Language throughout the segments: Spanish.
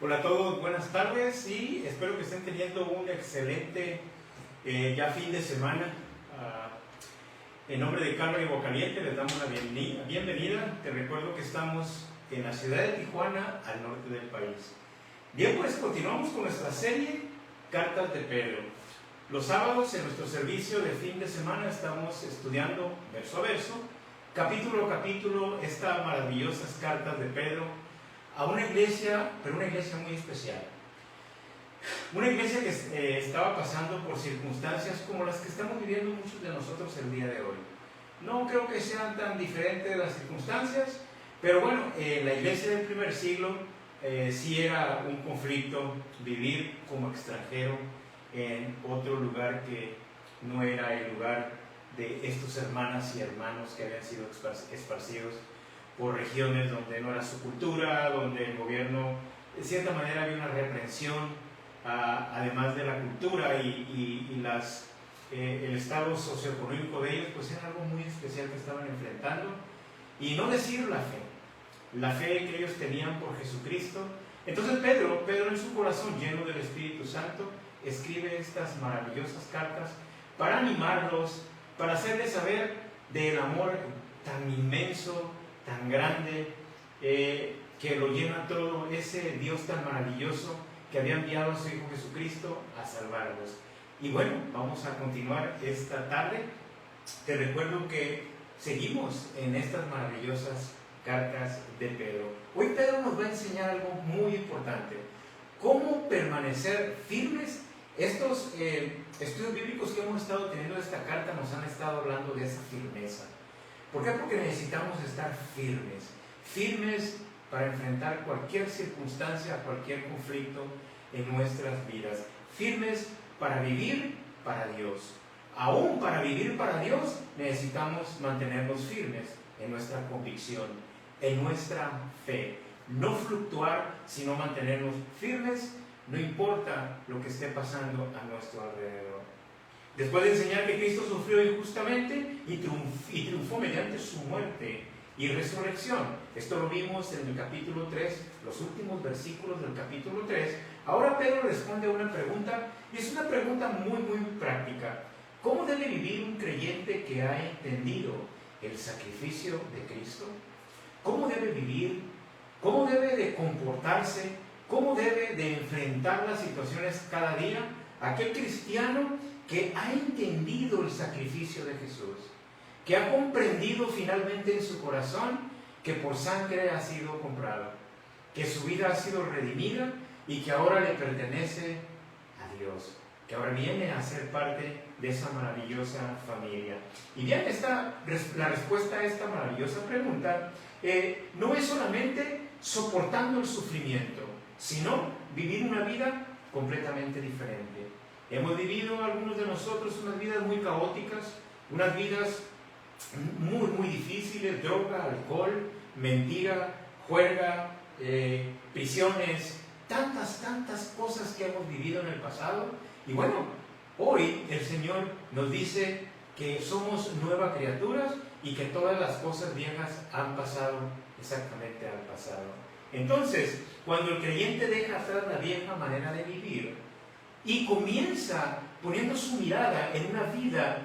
Hola a todos, buenas tardes y espero que estén teniendo un excelente ya fin de semana. En nombre de Carmen y Aguacaliente les damos la bienvenida. Te recuerdo que estamos en la ciudad de Tijuana, al norte del país. Bien, pues continuamos con nuestra serie Cartas de Pedro. Los sábados en nuestro servicio de fin de semana estamos estudiando verso a verso, capítulo a capítulo, estas maravillosas cartas de Pedro a una iglesia, pero una iglesia muy especial. Una iglesia que estaba pasando por circunstancias como las que estamos viviendo muchos de nosotros el día de hoy. No creo que sean tan diferentes las circunstancias, pero bueno, la iglesia del primer siglo sí era un conflicto vivir como extranjero en otro lugar que no era el lugar de estos hermanas y hermanos que habían sido esparcidos por regiones donde no era su cultura, donde el gobierno, de cierta manera, había una reprensión, además de la cultura y el estado socioeconómico de ellos, pues era algo muy especial que estaban enfrentando. Y no decir la fe que ellos tenían por Jesucristo. Entonces Pedro en su corazón lleno del Espíritu Santo, escribe estas maravillosas cartas para animarlos, para hacerles saber del amor tan inmenso, tan grande, que lo llena todo, ese Dios tan maravilloso que había enviado a su Hijo Jesucristo a salvarlos. Y bueno, vamos a continuar esta tarde. Te recuerdo que seguimos en estas maravillosas cartas de Pedro. Hoy Pedro nos va a enseñar algo muy importante: cómo permanecer firmes. Estos estudios bíblicos que hemos estado teniendo de esta carta nos han estado hablando de esa firmeza. ¿Por qué? Porque necesitamos estar firmes para enfrentar cualquier circunstancia, cualquier conflicto en nuestras vidas, firmes para vivir para Dios. Aún para vivir para Dios necesitamos mantenernos firmes en nuestra convicción, en nuestra fe. No fluctuar, sino mantenernos firmes, no importa lo que esté pasando a nuestro alrededor. Después de enseñar que Cristo sufrió injustamente y triunfó mediante su muerte y resurrección. Esto lo vimos en el capítulo 3, los últimos versículos del capítulo 3. Ahora Pedro responde a una pregunta, y es una pregunta muy práctica. ¿Cómo debe vivir un creyente que ha entendido el sacrificio de Cristo? ¿Cómo debe vivir? ¿Cómo debe de comportarse? ¿Cómo debe de enfrentar las situaciones cada día? Aquel cristiano que ha entendido el sacrificio de Jesús, que ha comprendido finalmente en su corazón que por sangre ha sido comprado, que su vida ha sido redimida y que ahora le pertenece a Dios, que ahora viene a ser parte de esa maravillosa familia. Y bien, la respuesta a esta maravillosa pregunta no es solamente soportando el sufrimiento, sino vivir una vida completamente diferente. Hemos vivido algunos de nosotros unas vidas muy caóticas, unas vidas muy difíciles: droga, alcohol, mentira, juerga, prisiones, tantas cosas que hemos vivido en el pasado. Y bueno, hoy el Señor nos dice que somos nuevas criaturas y que todas las cosas viejas han pasado exactamente al pasado. Entonces, cuando el creyente deja atrás la vieja manera de vivir y comienza poniendo su mirada en una vida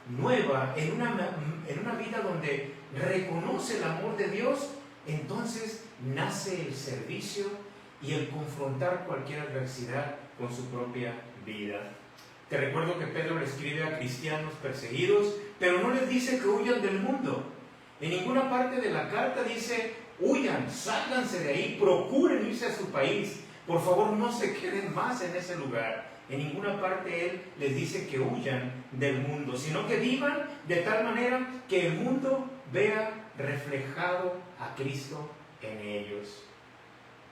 nueva, en una vida donde reconoce el amor de Dios, entonces nace el servicio y el confrontar cualquier adversidad con su propia vida. Te recuerdo que Pedro le escribe a cristianos perseguidos, pero no les dice que huyan del mundo. En ninguna parte de la carta dice: huyan, sálganse de ahí, procuren irse a su país, por favor no se queden más en ese lugar. En ninguna parte él les dice que huyan del mundo, sino que vivan de tal manera que el mundo vea reflejado a Cristo en ellos.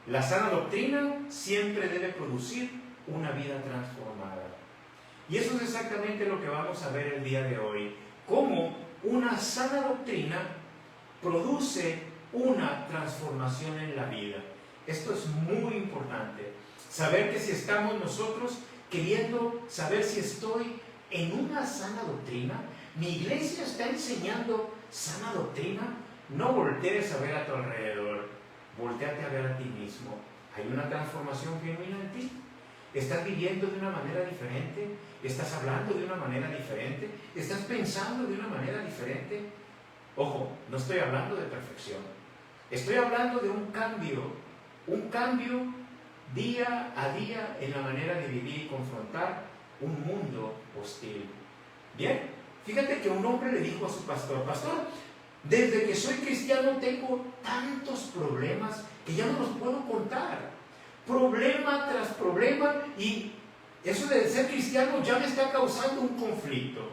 La sana doctrina siempre debe producir una vida transformada. Y eso es exactamente lo que vamos a ver el día de hoy. Cómo una sana doctrina produce una transformación en la vida. Esto es muy importante. Saber que si estamos nosotros queriendo saber si estoy en una sana doctrina, mi iglesia está enseñando sana doctrina, no voltees a ver a tu alrededor, volteate a ver a ti mismo. hay una transformación genuina en ti. ¿Estás viviendo de una manera diferente? ¿Estás hablando de una manera diferente? ¿Estás pensando de una manera diferente? Ojo, no estoy hablando de perfección. Estoy hablando de un cambio día a día en la manera de vivir y confrontar un mundo hostil. Bien, fíjate que un hombre le dijo a su pastor: pastor, desde que soy cristiano tengo tantos problemas que ya no los puedo contar. Problema tras problema, y eso de ser cristiano ya me está causando un conflicto.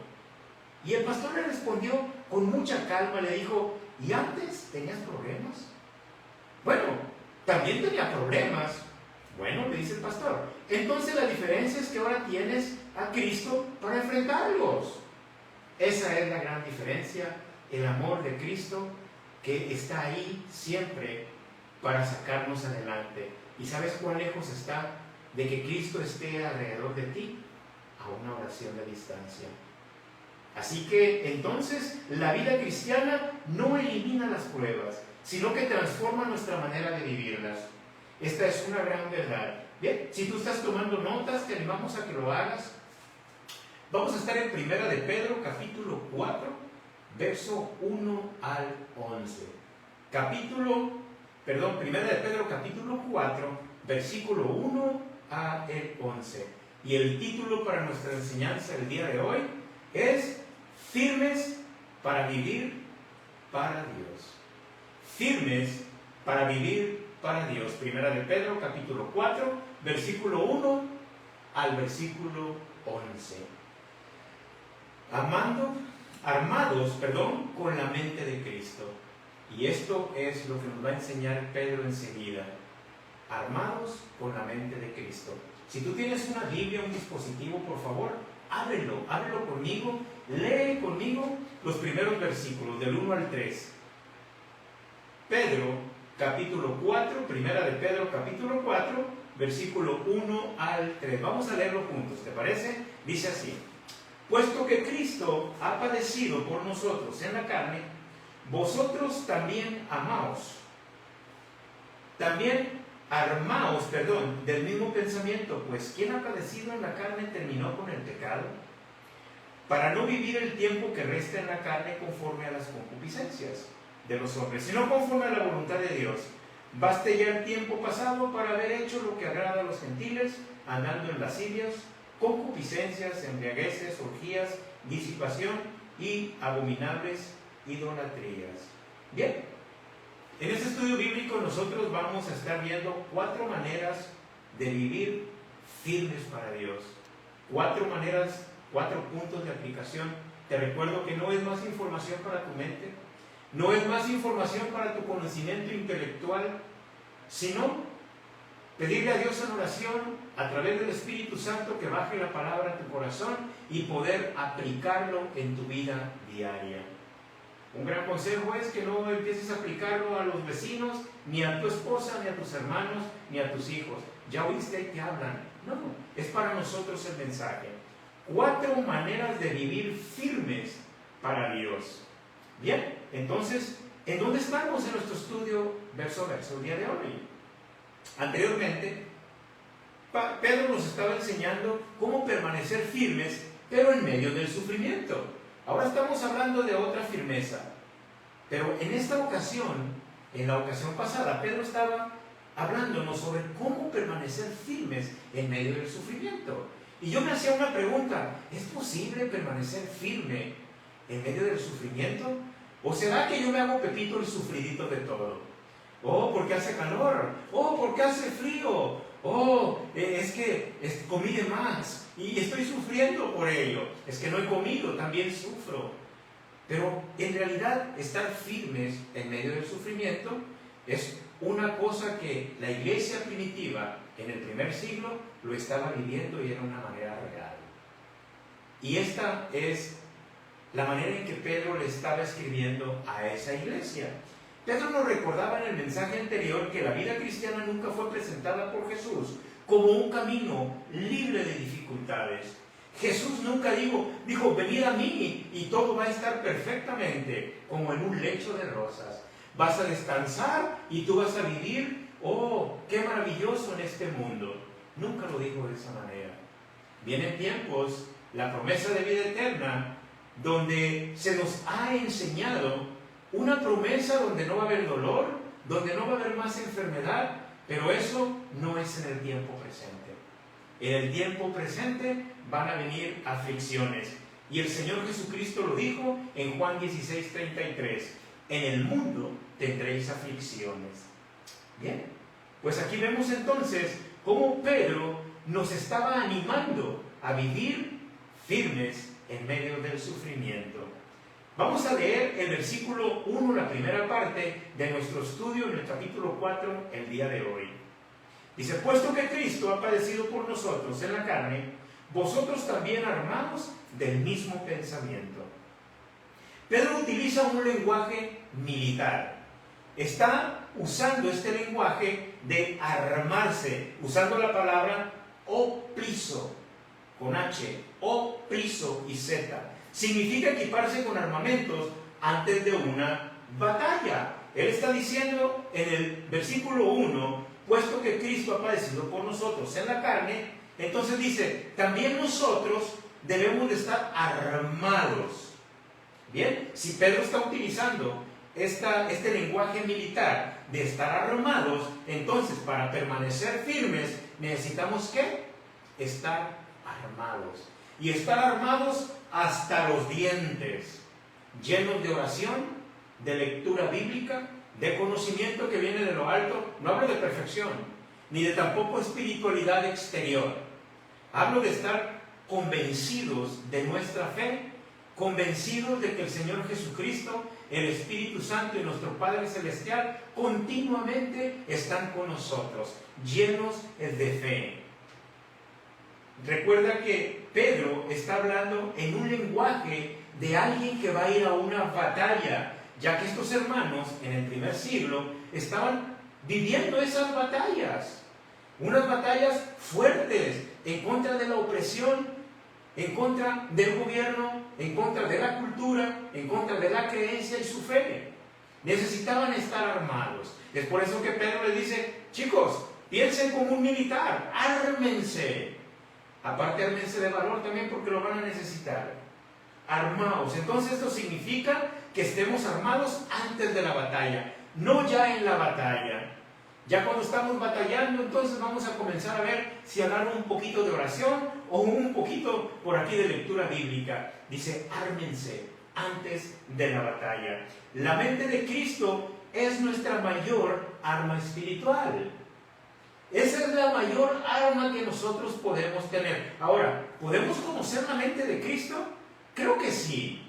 Y el pastor le respondió con mucha calma, le dijo: ¿y antes tenías problemas? Bueno, también tenía problemas. Bueno, le dice el pastor, entonces la diferencia es que ahora tienes a Cristo para enfrentarlos. Esa es la gran diferencia, el amor de Cristo que está ahí siempre para sacarnos adelante. ¿Y sabes cuán lejos está de que Cristo esté alrededor de ti? A una oración de distancia. Así que entonces la vida cristiana no elimina las pruebas, sino que transforma nuestra manera de vivirlas. Esta es una gran verdad. Bien, si tú estás tomando notas, te animamos a que lo hagas. Vamos a estar en Primera de Pedro, capítulo 4, verso 1 al 11. Primera de Pedro, capítulo 4, versículo 1 al 11. Y el título para nuestra enseñanza el día de hoy es Firmes para vivir para Dios. Firmes para vivir para Dios. Primera de Pedro, capítulo 4, versículo 1 al versículo 11. Armados con la mente de Cristo. Y esto es lo que nos va a enseñar Pedro enseguida. Armados con la mente de Cristo. Si tú tienes una Biblia, un dispositivo, por favor, ábrelo conmigo, lee conmigo los primeros versículos, del 1 al 3. Pedro, capítulo 4, Primera de Pedro, capítulo 4, versículo 1 al 3. Vamos a leerlo juntos, ¿te parece? Dice así: puesto que Cristo ha padecido por nosotros en la carne, vosotros también armaos del mismo pensamiento, pues quien ha padecido en la carne terminó con el pecado, para no vivir el tiempo que resta en la carne conforme a las concupiscencias de los hombres, sino conforme a la voluntad de Dios. Baste ya el tiempo pasado para haber hecho lo que agrada a los gentiles, andando en lascivias, concupiscencias, embriagueces, orgías, disipación y abominables idolatrías. Bien, en este estudio bíblico nosotros vamos a estar viendo 4 maneras de vivir firmes para Dios. 4 maneras, 4 puntos de aplicación. Te recuerdo que no es más información para tu mente, no es más información para tu conocimiento intelectual, sino pedirle a Dios en oración a través del Espíritu Santo que baje la palabra a tu corazón y poder aplicarlo en tu vida diaria. Un gran consejo es que no empieces a aplicarlo a los vecinos, ni a tu esposa, ni a tus hermanos, ni a tus hijos. Ya oíste que hablan. No, es para nosotros el mensaje. 4 maneras de vivir firmes para Dios. Bien, entonces, ¿en dónde estamos en nuestro estudio verso a verso el día de hoy? Anteriormente, Pedro nos estaba enseñando cómo permanecer firmes, pero en medio del sufrimiento. Ahora estamos hablando de otra firmeza, pero en esta ocasión, en la ocasión pasada, Pedro estaba hablándonos sobre cómo permanecer firmes en medio del sufrimiento. Y yo me hacía una pregunta: ¿es posible permanecer firme en medio del sufrimiento? ¿O será que yo me hago Pepito el sufridito de todo? Oh, porque hace calor. Oh, porque hace frío. Oh, es que comí de más y estoy sufriendo por ello. Es que no he comido, también sufro. Pero en realidad estar firmes en medio del sufrimiento es una cosa que la iglesia primitiva en el primer siglo lo estaba viviendo y era una manera real. Y esta es la manera en que Pedro le estaba escribiendo a esa iglesia. Pedro nos recordaba en el mensaje anterior que la vida cristiana nunca fue presentada por Jesús como un camino libre de dificultades. Jesús nunca dijo, venid a mí y todo va a estar perfectamente como en un lecho de rosas. Vas a descansar y tú vas a vivir, oh, qué maravilloso maravilloso en este mundo. Nunca lo dijo de esa manera. Vienen tiempos, la promesa de vida eterna, donde se nos ha enseñado una promesa donde no va a haber dolor, donde no va a haber más enfermedad, pero eso no es en el tiempo presente. En el tiempo presente van a venir aflicciones. Y el Señor Jesucristo lo dijo en Juan 16:33. En el mundo tendréis aflicciones. Bien, pues aquí vemos entonces cómo Pedro nos estaba animando a vivir firmes en medio del sufrimiento. Vamos a leer el versículo 1, la primera parte de nuestro estudio en el capítulo 4 el día de hoy. Dice, puesto que Cristo ha padecido por nosotros en la carne, vosotros también armados del mismo pensamiento. Pedro utiliza un lenguaje militar. Está usando este lenguaje de armarse, usando la palabra opliso, con H, opliso y Z. Significa equiparse con armamentos antes de una batalla. Él está diciendo en el versículo 1, puesto que Cristo ha padecido por nosotros en la carne, entonces dice, también nosotros debemos de estar armados. Bien, si Pedro está utilizando este lenguaje militar de estar armados, entonces para permanecer firmes necesitamos ¿qué? Estar armados. Y estar armados hasta los dientes, llenos de oración, de lectura bíblica, de conocimiento que viene de lo alto. No hablo de perfección, ni de tampoco espiritualidad exterior. Hablo de estar convencidos de nuestra fe, convencidos de que el Señor Jesucristo, el Espíritu Santo y nuestro Padre Celestial continuamente están con nosotros, llenos de fe. Recuerda que Pedro está hablando en un lenguaje de alguien que va a ir a una batalla, ya que estos hermanos en el primer siglo estaban viviendo esas batallas, unas batallas fuertes en contra de la opresión, en contra del gobierno, en contra de la cultura, en contra de la creencia y su fe. Necesitaban estar armados. Es por eso que Pedro les dice, chicos, piensen como un militar, ármense. Aparte, ármense de valor también porque lo van a necesitar. Armados. Entonces esto significa que estemos armados antes de la batalla, no ya en la batalla. Ya cuando estamos batallando, entonces vamos a comenzar a ver si agarro un poquito de oración o un poquito por aquí de lectura bíblica. Dice, ármense antes de la batalla. La mente de Cristo es nuestra mayor arma espiritual. Esa es la mayor arma que nosotros podemos tener. Ahora, ¿podemos conocer la mente de Cristo? Creo que sí.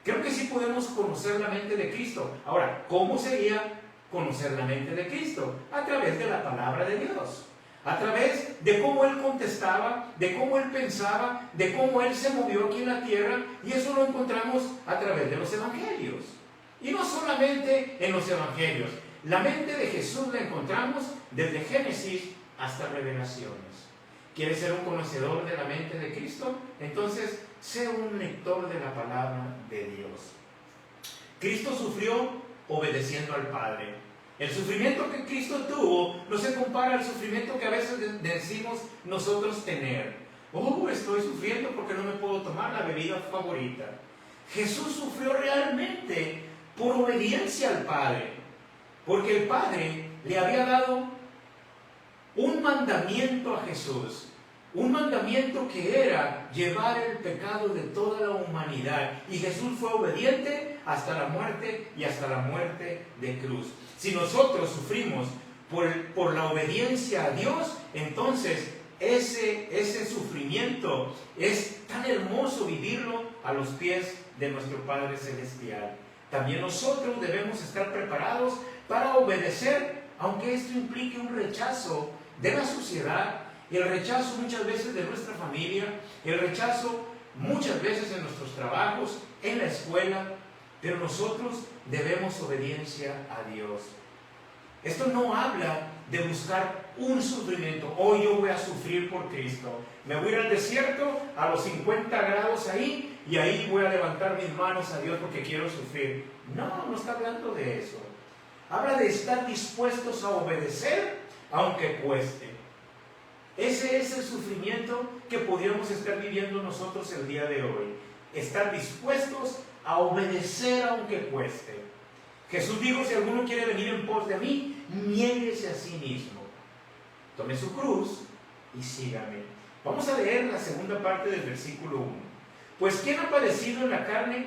Creo que sí podemos conocer la mente de Cristo. Ahora, ¿cómo sería conocer la mente de Cristo? A través de la palabra de Dios. A través de cómo Él contestaba, de cómo Él pensaba, de cómo Él se movió aquí en la tierra. Y eso lo encontramos a través de los evangelios. Y no solamente en los evangelios. La mente de Jesús la encontramos desde Génesis hasta Revelaciones. ¿Quieres ser un conocedor de la mente de Cristo? Entonces, sé un lector de la palabra de Dios. Cristo sufrió obedeciendo al Padre. El sufrimiento que Cristo tuvo no se compara al sufrimiento que a veces decimos nosotros tener. Oh, estoy sufriendo porque no me puedo tomar la bebida favorita. Jesús sufrió realmente por obediencia al Padre. Porque el Padre le había dado un mandamiento a Jesús. Un mandamiento que era llevar el pecado de toda la humanidad. Y Jesús fue obediente hasta la muerte y hasta la muerte de cruz. Si nosotros sufrimos por la obediencia a Dios, entonces ese sufrimiento es tan hermoso vivirlo a los pies de nuestro Padre Celestial. También nosotros debemos estar preparados para obedecer, aunque esto implique un rechazo de la sociedad, el rechazo muchas veces de nuestra familia, el rechazo muchas veces en nuestros trabajos, en la escuela, pero nosotros debemos obediencia a Dios. Esto no habla de buscar un sufrimiento. Hoy yo voy a sufrir por Cristo. Me voy a ir al desierto a los 50 grados ahí y ahí voy a levantar mis manos a Dios porque quiero sufrir. No, no está hablando de eso. Habla de estar dispuestos a obedecer aunque cueste. Ese es el sufrimiento que podríamos estar viviendo nosotros el día de hoy. Estar dispuestos a obedecer aunque cueste. Jesús dijo, si alguno quiere venir en pos de mí, niéguese a sí mismo. Tome su cruz y sígame. Vamos a leer la segunda parte del versículo 1. Pues ¿quién ha padecido en la carne?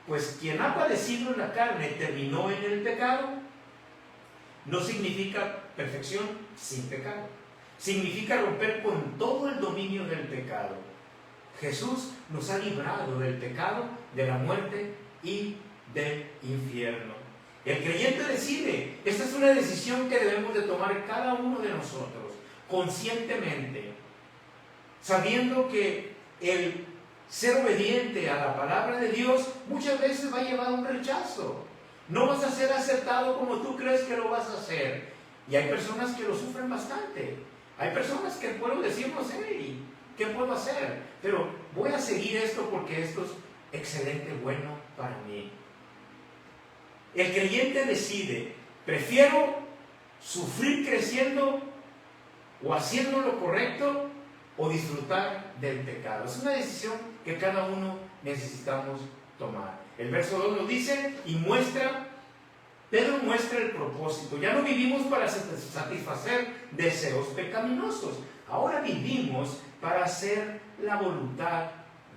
Pues quien ha padecido en la carne terminó en el pecado. No significa perfección sin pecado. Significa romper con todo el dominio del pecado. Jesús nos ha librado del pecado, de la muerte y del infierno. El creyente decide. Esta es una decisión que debemos de tomar cada uno de nosotros, conscientemente, sabiendo que el ser obediente a la palabra de Dios muchas veces va a llevar a un rechazo. No vas a ser aceptado como tú crees que lo vas a hacer. Y hay personas que lo sufren bastante. Hay personas que pueden decirnos, hey, ¿qué puedo hacer? Pero voy a seguir esto porque esto es excelente, bueno para mí. El creyente decide, prefiero sufrir creciendo o haciendo lo correcto o disfrutar del pecado. Es una decisión que cada uno necesitamos tomar. El verso 2 nos dice y Pedro muestra el propósito. Ya no vivimos para satisfacer deseos pecaminosos. Ahora vivimos para hacer la voluntad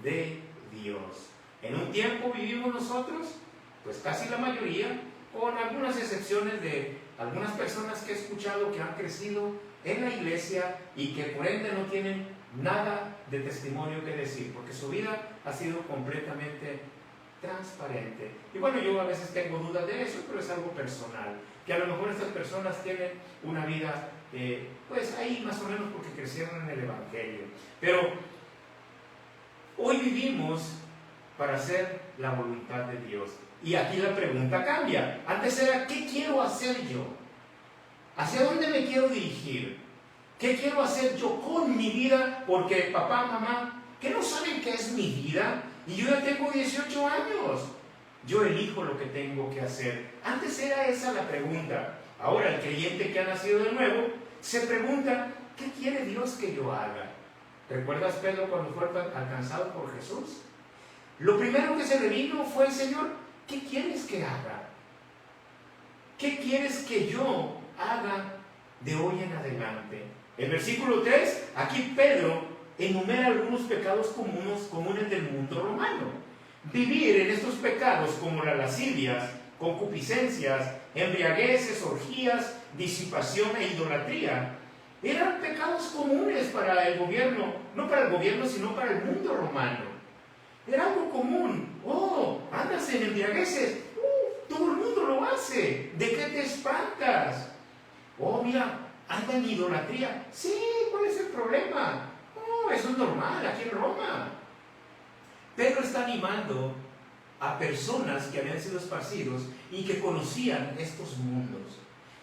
de Dios. En un tiempo vivimos nosotros, pues casi la mayoría, con algunas excepciones de algunas personas que he escuchado que han crecido en la iglesia y que por ende no tienen nada de testimonio que decir, porque su vida ha sido completamente transparente. Y bueno, yo a veces tengo dudas de eso, pero es algo personal, que a lo mejor estas personas tienen una vida, pues ahí más o menos porque crecieron en el Evangelio. Pero hoy vivimos para hacer la voluntad de Dios. Y aquí la pregunta cambia. Antes era, ¿qué quiero hacer yo? ¿Hacia dónde me quiero dirigir? ¿Qué quiero hacer yo con mi vida? Porque papá, mamá, ¿qué no saben qué es mi vida? Y yo ya tengo 18 años. Yo elijo lo que tengo que hacer. Antes era esa la pregunta. Ahora el creyente que ha nacido de nuevo se pregunta, ¿qué quiere Dios que yo haga? ¿Recuerdas Pedro cuando fue alcanzado por Jesús? Lo primero que se le vino fue el Señor, ¿qué quieres que haga? ¿Qué quieres que yo haga de hoy en adelante? El versículo 3, aquí Pedro enumera algunos pecados comunes del mundo romano. Vivir en estos pecados como las lascivias, concupiscencias, embriagueces, orgías, disipación e idolatría eran pecados comunes para el gobierno, no para el gobierno, sino para el mundo romano. Era algo común. Oh, andas en embriagueces. Todo el mundo lo hace. ¿De qué te espantas? Oh, mira, anda en idolatría. Sí, ¿cuál es el problema? Oh, eso es normal aquí en Roma. Pedro está animando a personas que habían sido esparcidos y que conocían estos mundos,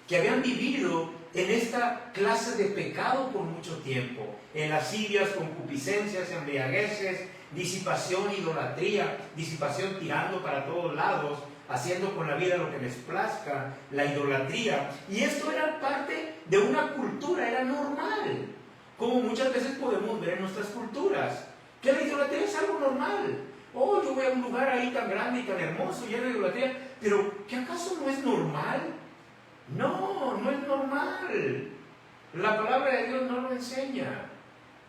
que habían vivido en esta clase de pecado por mucho tiempo, en lascivias, concupiscencias, embriagueces, disipación, idolatría, disipación tirando para todos lados, haciendo con la vida lo que les plazca, la idolatría. Y esto era parte de una cultura, era normal, como muchas veces podemos ver en nuestras culturas, que la idolatría es algo normal. Oh, yo voy a un lugar ahí tan grande y tan hermoso, lleno de idolatría, pero ¿qué acaso no es normal? No, no es normal. La palabra de Dios no lo enseña.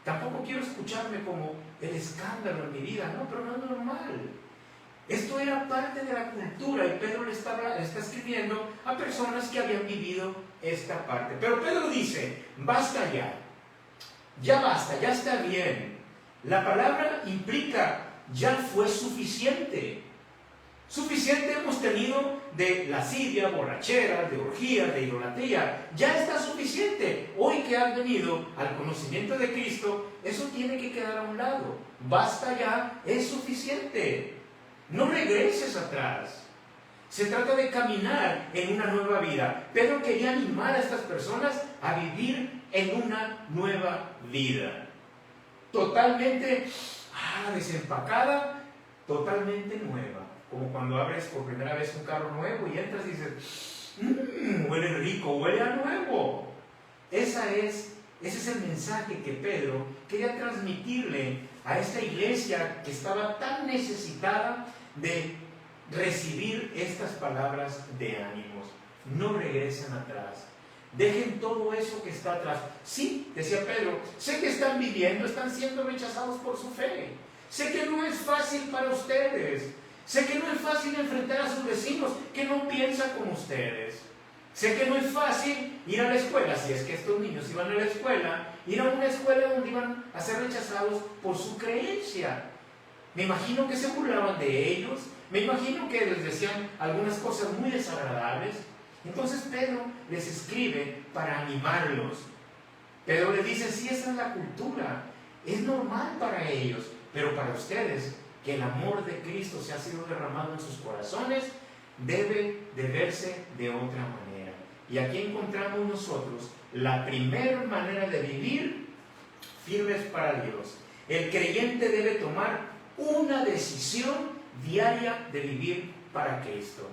Tampoco quiero escucharme como el escándalo en mi vida, no, pero no es normal. Esto era parte de la cultura y Pedro le está escribiendo a personas que habían vivido esta parte. Pero Pedro dice, basta ya basta, ya está bien. La palabra implica, ya fue suficiente. Suficiente hemos tenido de lascivia, borrachera, de orgía, de idolatría. Ya está suficiente. Hoy que has venido al conocimiento de Cristo, eso tiene que quedar a un lado. Basta ya, es suficiente. No regreses atrás. Se trata de caminar en una nueva vida. Pedro quería animar a estas personas a vivir en una nueva vida. Totalmente desempacada, totalmente nueva. Como cuando abres por primera vez un carro nuevo y entras y dices, Huele rico, huele a nuevo. Ese es el mensaje que Pedro quería transmitirle a esta iglesia que estaba tan necesitada de recibir estas palabras de ánimos. No regresen atrás. Dejen todo eso que está atrás. Sí, decía Pedro, sé que están siendo rechazados por su fe. Sé que no es fácil para ustedes. Sé que no es fácil enfrentar a sus vecinos que no piensan como ustedes. Sé que no es fácil ir a la escuela, si es que estos niños iban a la escuela, ir a una escuela donde iban a ser rechazados por su creencia. Me imagino que se burlaban de ellos, me imagino que les decían algunas cosas muy desagradables. Entonces Pedro les escribe para animarlos. Pedro les dice, sí, esa es la cultura, es normal para ellos, pero para ustedes, que el amor de Cristo se ha sido derramado en sus corazones, debe de verse de otra manera. Y aquí encontramos nosotros la primera manera de vivir firmes para Dios. El creyente debe tomar una decisión diaria de vivir para Cristo.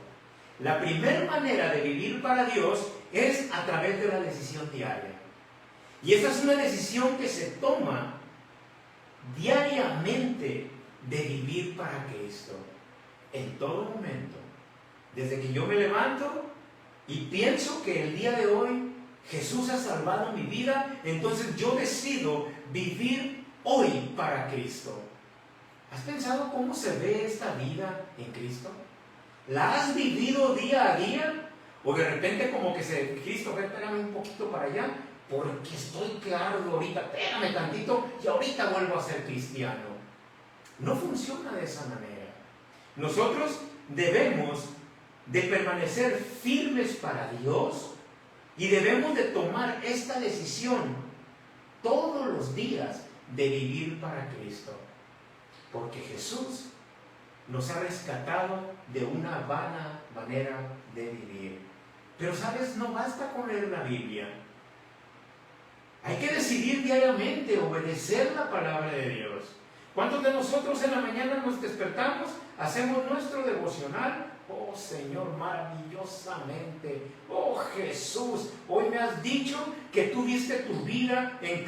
La primera manera de vivir para Dios es a través de la decisión diaria. Y esa es una decisión que se toma diariamente de vivir para Cristo. En todo momento. Desde que yo me levanto y pienso que el día de hoy Jesús ha salvado mi vida, entonces yo decido vivir hoy para Cristo. ¿Has pensado cómo se ve esta vida en Cristo? ¿La has vivido día a día? ¿O de repente como que Cristo, espérame un poquito para allá, porque estoy claro ahorita, espérame tantito y ahorita vuelvo a ser cristiano? No funciona de esa manera. Nosotros debemos de permanecer firmes para Dios y debemos de tomar esta decisión todos los días de vivir para Cristo. Porque Jesús nos ha rescatado de una vana manera de vivir. Pero sabes, no basta con leer la Biblia. Hay que decidir diariamente obedecer la palabra de Dios. ¿Cuántos de nosotros en la mañana nos despertamos, hacemos nuestro devocional? Oh Señor, maravillosamente. Oh Jesús, hoy me has dicho que tú diste tu vida en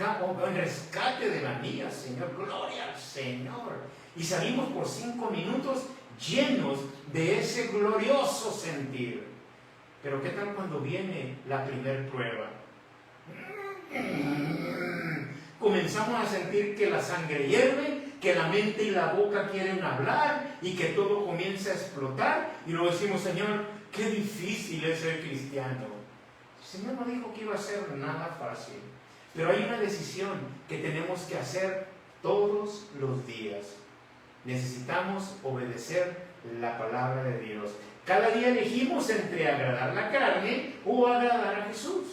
rescate de la mía, Señor. Gloria al Señor. Y salimos por 5 minutos llenos de ese glorioso sentir. Pero ¿qué tal cuando viene la primer prueba? Comenzamos a sentir que la sangre hierve, que la mente y la boca quieren hablar y que todo comienza a explotar y luego decimos, Señor, qué difícil es ser cristiano. El Señor no dijo que iba a ser nada fácil, pero hay una decisión que tenemos que hacer todos los días. Necesitamos obedecer la palabra de Dios. Cada día elegimos entre agradar la carne o agradar a Jesús,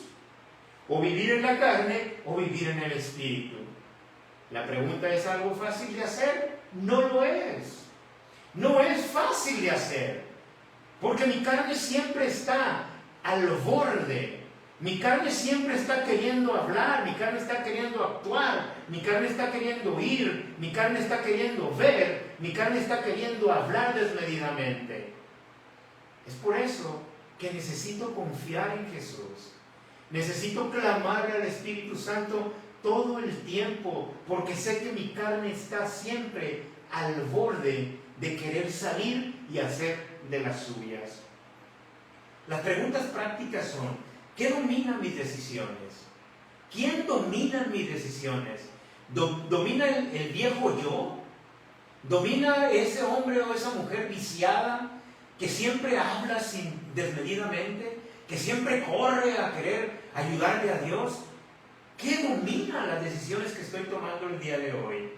o vivir en la carne o vivir en el Espíritu. La pregunta, ¿es algo fácil de hacer? No lo es. No es fácil de hacer. Porque mi carne siempre está al borde. Mi carne siempre está queriendo hablar. Mi carne está queriendo actuar. Mi carne está queriendo oír. Mi carne está queriendo ver. Mi carne está queriendo hablar desmedidamente. Es por eso que necesito confiar en Jesús. Necesito clamarle al Espíritu Santo todo el tiempo, porque sé que mi carne está siempre al borde de querer salir y hacer de las suyas. Las preguntas prácticas son, ¿qué domina mis decisiones? ¿Quién domina mis decisiones? ¿Domina el viejo yo? ¿Domina ese hombre o esa mujer viciada que siempre habla desmedidamente, que siempre corre a querer ayudarle a Dios? ¿Qué domina las decisiones que estoy tomando el día de hoy?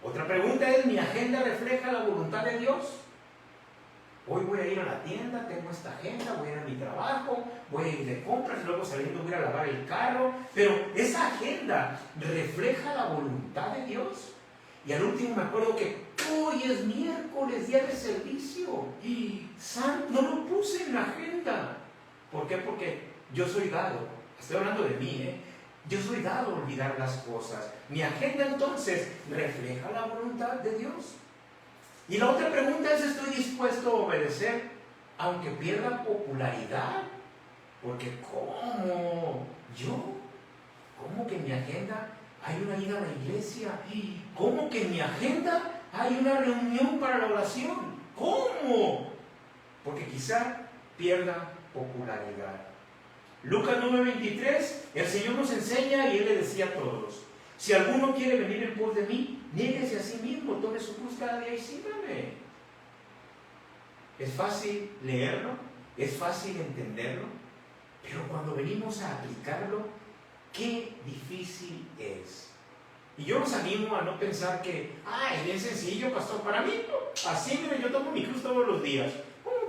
Otra pregunta es, ¿mi agenda refleja la voluntad de Dios? Hoy voy a ir a la tienda, tengo esta agenda, voy a ir a mi trabajo, voy a ir de compras, luego saliendo voy a lavar el carro, pero esa agenda refleja la voluntad de Dios. Y al último me acuerdo que hoy es miércoles, día de servicio, y no lo puse en la agenda. ¿Por qué? Porque yo soy dado, estoy hablando de mí, yo soy dado a olvidar las cosas. Mi agenda entonces refleja la voluntad de Dios. Y la otra pregunta es, ¿estoy dispuesto a obedecer aunque pierda popularidad, porque ¿cómo? ¿Yo? ¿Cómo que en mi agenda hay una ida a la iglesia? ¿Cómo que en mi agenda hay una reunión para la oración? ¿Cómo? Porque quizá pierda popularidad. Lucas 9:23, el Señor nos enseña y Él le decía a todos: si alguno quiere venir en pos de mí, niéguese a sí mismo, tome su cruz cada día y sígame. Es fácil leerlo, es fácil entenderlo, pero cuando venimos a aplicarlo, qué difícil es. Y yo los animo a no pensar que, es bien sencillo, pastor, para mí, así, mire, yo tomo mi cruz todos los días.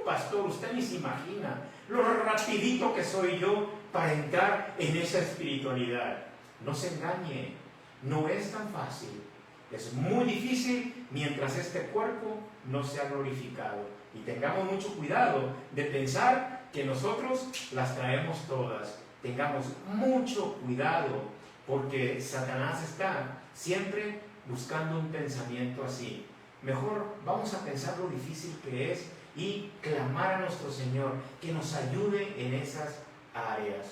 Pastor, usted ni se imagina lo rapidito que soy yo para entrar en esa espiritualidad. No se engañe, no es tan fácil. Es muy difícil mientras este cuerpo no sea glorificado. Y tengamos mucho cuidado de pensar que nosotros las traemos todas. Tengamos mucho cuidado, porque Satanás está siempre buscando un pensamiento así. Mejor vamos a pensar lo difícil que es y clamar a nuestro Señor que nos ayude en esas áreas.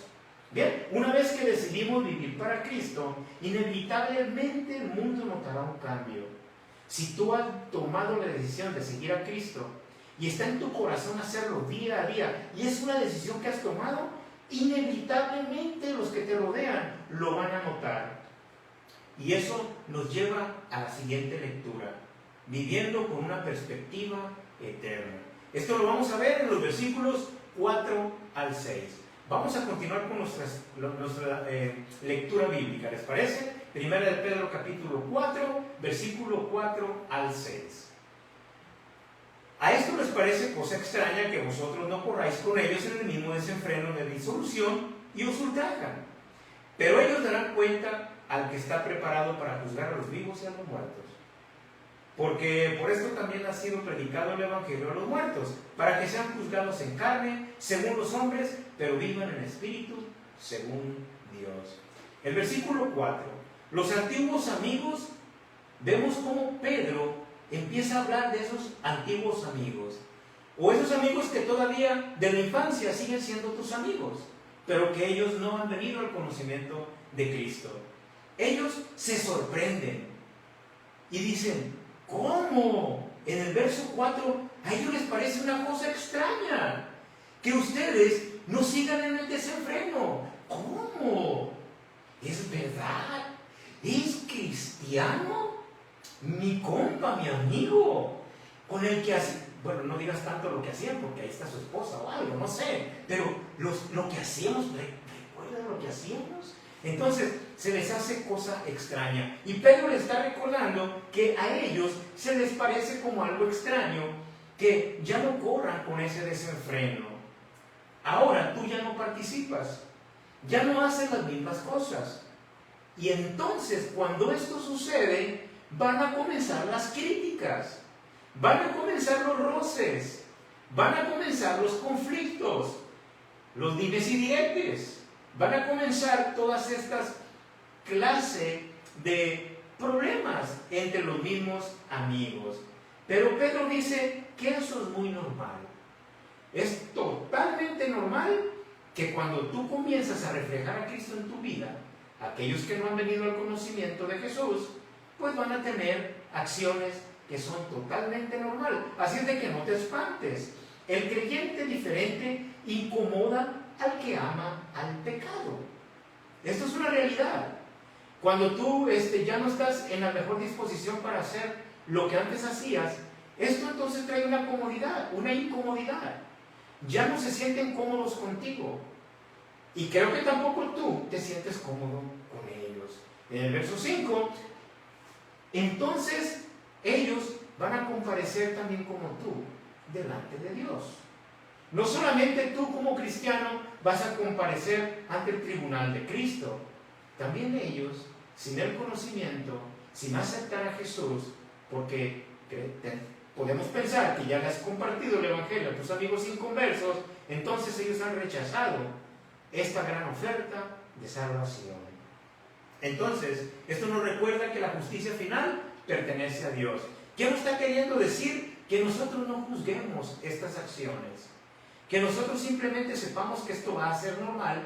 Bien, una vez que decidimos vivir para Cristo, inevitablemente el mundo notará un cambio. Si tú has tomado la decisión de seguir a Cristo y está en tu corazón hacerlo día a día, y es una decisión que has tomado, inevitablemente los que te rodean lo van a notar. Y eso nos lleva a la siguiente lectura: viviendo con una perspectiva eterna. Esto lo vamos a ver en los versículos 4 al 6. Vamos a continuar con nuestra lectura bíblica, ¿les parece? Primera de Pedro capítulo 4, versículo 4 al 6. A esto les parece cosa extraña que vosotros no corráis con ellos en el mismo desenfreno de disolución y os ultrajan. Pero ellos darán cuenta al que está preparado para juzgar a los vivos y a los muertos. Porque por esto también ha sido predicado el Evangelio a los muertos, para que sean juzgados en carne, según los hombres, pero vivan en espíritu, según Dios. El versículo 4. Los antiguos amigos, vemos cómo Pedro empieza a hablar de esos antiguos amigos, o esos amigos que todavía de la infancia siguen siendo tus amigos, pero que ellos no han venido al conocimiento de Cristo. Ellos se sorprenden y dicen: ¿cómo? En el verso 4 a ellos les parece una cosa extraña que ustedes no sigan en el desenfreno. ¿Cómo? ¿Es verdad? ¿Es cristiano? Mi compa, mi amigo, con el que hacía, bueno, no digas tanto lo que hacían porque ahí está su esposa o algo, no sé, pero lo que hacíamos, ¿recuerdan lo que hacíamos? Entonces se les hace cosa extraña, y Pedro les está recordando que a ellos se les parece como algo extraño que ya no corran con ese desenfreno. Ahora tú ya no participas, ya no haces las mismas cosas, y entonces cuando esto sucede van a comenzar las críticas, van a comenzar los roces, van a comenzar los conflictos, los dimes y diretes. Van a comenzar todas estas clases de problemas entre los mismos amigos. Pero Pedro dice que eso es muy normal. Es totalmente normal que cuando tú comienzas a reflejar a Cristo en tu vida, aquellos que no han venido al conocimiento de Jesús, pues van a tener acciones que son totalmente normales. Así es de que no te espantes. El creyente diferente incomoda al que ama al pecado. Esto es una realidad. Cuando tú ya no estás en la mejor disposición para hacer lo que antes hacías, esto entonces trae una comodidad, una incomodidad. Ya no se sienten cómodos contigo, y creo que tampoco tú te sientes cómodo con ellos. En el verso 5, entonces ellos van a comparecer también como tú delante de Dios. No solamente tú como cristiano vas a comparecer ante el tribunal de Cristo, también ellos, sin el conocimiento, sin aceptar a Jesús, porque podemos pensar que ya le has compartido el Evangelio a tus amigos inconversos, entonces ellos han rechazado esta gran oferta de salvación. Entonces, esto nos recuerda que la justicia final pertenece a Dios. ¿Qué nos está queriendo decir? Que nosotros no juzguemos estas acciones. que nosotros simplemente sepamos que esto va a ser normal,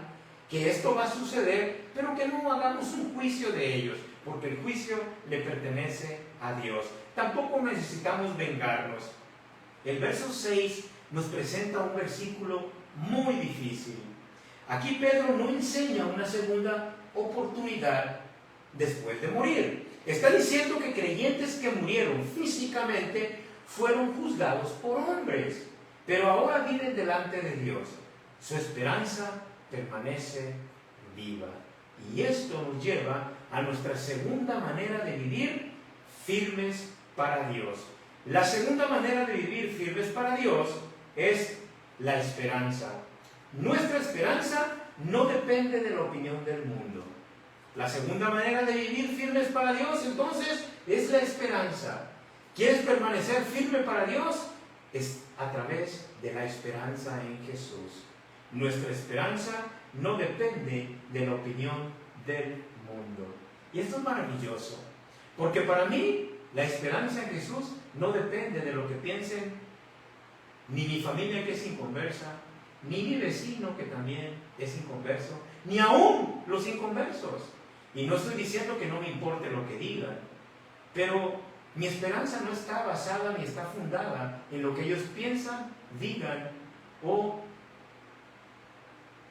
que esto va a suceder, pero que no hagamos un juicio de ellos, porque el juicio le pertenece a Dios. Tampoco necesitamos vengarnos. El verso 6 nos presenta un versículo muy difícil. Aquí Pedro no enseña una segunda oportunidad después de morir. Está diciendo que creyentes que murieron físicamente fueron juzgados por hombres, pero ahora viven delante de Dios. Su esperanza permanece viva. Y esto nos lleva a nuestra segunda manera de vivir, firmes para Dios. La segunda manera de vivir firmes para Dios es la esperanza. Nuestra esperanza no depende de la opinión del mundo. La segunda manera de vivir firmes para Dios, entonces, es la esperanza. ¿Quieres permanecer firme para Dios? Es a través de la esperanza en Jesús. Nuestra esperanza no depende de la opinión del mundo. Y esto es maravilloso, porque para mí la esperanza en Jesús no depende de lo que piensen ni mi familia, que es inconversa, ni mi vecino, que también es inconverso, ni aún los inconversos. Y no estoy diciendo que no me importe lo que digan, pero mi esperanza no está basada ni está fundada en lo que ellos piensan, digan o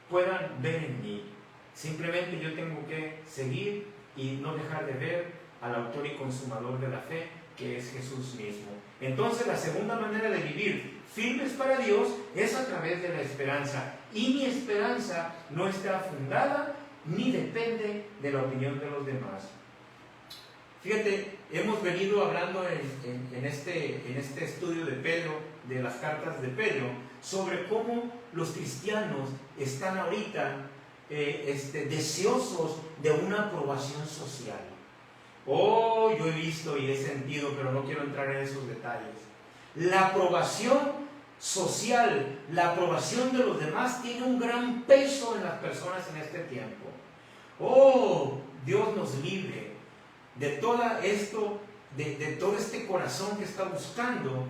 puedan ver en mí. Simplemente yo tengo que seguir y no dejar de ver al autor y consumador de la fe, que es Jesús mismo. Entonces, la segunda manera de vivir firmes para Dios es a través de la esperanza. Y mi esperanza no está fundada ni depende de la opinión de los demás. Fíjate, hemos venido hablando en este estudio de Pedro, de las cartas de Pedro, sobre cómo los cristianos están ahorita deseosos de una aprobación social. Oh, yo he visto y he sentido, pero no quiero entrar en esos detalles. La aprobación social, la aprobación de los demás tiene un gran peso en las personas en este tiempo. Oh, Dios nos libre de todo esto, de todo este corazón que está buscando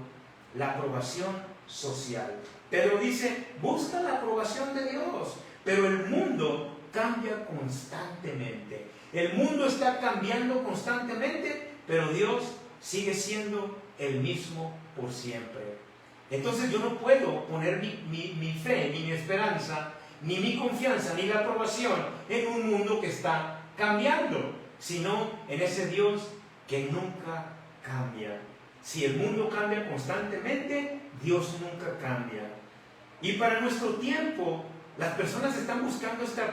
la aprobación social. Pedro dice, busca la aprobación de Dios, pero el mundo cambia constantemente. El mundo está cambiando constantemente, pero Dios sigue siendo el mismo por siempre. Entonces yo no puedo poner mi fe, ni mi esperanza, ni mi confianza, ni la aprobación en un mundo que está cambiando, sino en ese Dios que nunca cambia. Si el mundo cambia constantemente, Dios nunca cambia. Y para nuestro tiempo, las personas están buscando esta